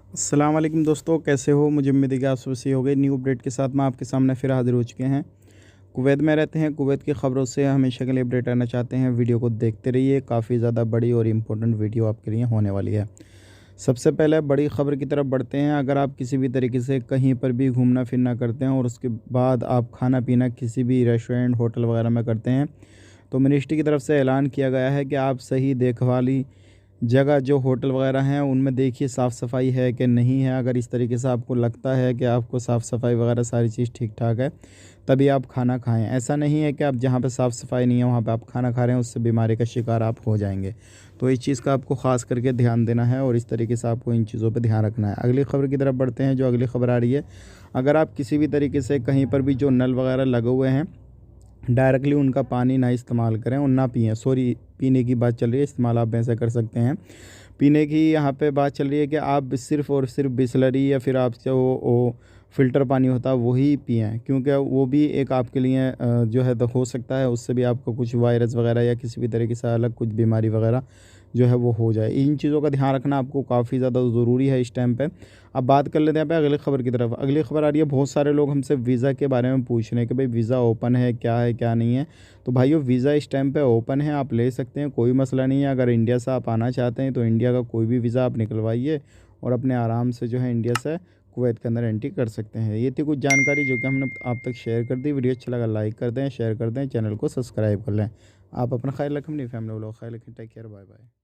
अस्सलाम वालेकुम दोस्तों, कैसे हो? मुझे उम्मीद है कि आप सब सही हो गए। न्यू अपडेट के साथ मैं आपके सामने फिर हाज़िर हो चुके हैं। कुवैत में रहते हैं, कुवैत की ख़बरों से हमेशा के लिए अपडेट रहना चाहते हैं। वीडियो को देखते रहिए, काफ़ी ज़्यादा बड़ी और इम्पोर्टेंट वीडियो आपके लिए होने वाली है। सबसे पहले बड़ी ख़बर की तरफ बढ़ते हैं। अगर आप किसी भी तरीके से कहीं पर भी घूमना-फिरना करते हैं और उसके बाद आप खाना-पीना किसी भी रेस्टोरेंट, होटल वगैरह में करते हैं, तो मिनिस्ट्री की तरफ से ऐलान किया गया है कि आप सही देखभाली जगह जो होटल वगैरह हैं उनमें देखिए साफ़-सफ़ाई है कि नहीं है। अगर इस तरीके से आपको लगता है कि आपको साफ़-सफ़ाई वगैरह सारी चीज़ ठीक-ठाक है, तभी आप खाना खाएँ। ऐसा नहीं है कि आप जहाँ पे साफ़-सफ़ाई नहीं है वहाँ पे आप खाना खा रहे हैं, उससे बीमारी का शिकार आप हो जाएँगे। तो इस चीज़ का आपको ख़ास करके ध्यान देना है और इस तरीके से आपको इन चीज़ों पे ध्यान रखना है। अगली खबर की तरफ बढ़ते हैं। जो अगली खबर आ रही है, अगर आप किसी भी तरीके से कहीं पर भी जो नल वगैरह लगे हुए हैं, डायरेक्टली उनका पानी ना इस्तेमाल करें और ना पिएँ। सॉरी, पीने की बात चल रही है, इस्तेमाल आप वैसे कर सकते हैं। पीने की यहाँ पे बात चल रही है कि आप सिर्फ़ और सिर्फ़ बिसलरी या फिर आप जो वो फ़िल्टर पानी होता है वही पिएँ, क्योंकि वो भी एक आपके लिए जो है हो सकता है उससे भी आपको कुछ वायरस वग़ैरह या किसी भी तरीके से अलग कुछ बीमारी वग़ैरह जो है वो हो जाए। इन चीज़ों का ध्यान रखना आपको काफ़ी ज़्यादा ज़रूरी है इस टाइम पे। अब बात कर लेते हैं यहाँ पे अगली खबर की तरफ। अगली खबर आ रही है, बहुत सारे लोग हमसे वीज़ा के बारे में पूछ रहे हैं कि भाई वीज़ा ओपन है, क्या नहीं है? तो भाइयों, वीज़ा इस टाइम पे ओपन है, आप ले सकते हैं, कोई मसला नहीं है। अगर इंडिया से आप आना चाहते हैं तो इंडिया का कोई भी वीज़ा आप निकलवाइए और अपने आराम से जो है इंडिया से कुवैत के अंदर एंट्री कर सकते हैं। ये थी कुछ जानकारी जो कि हमने आप तक शेयर कर दी। वीडियो अच्छा लगा लाइक कर दें, शेयर कर दें, चैनल को सब्सक्राइब कर लें। आप अपना ख्याल रखें, अपनी फैमिली वालों का ख्याल रखें। Take care, bye bye.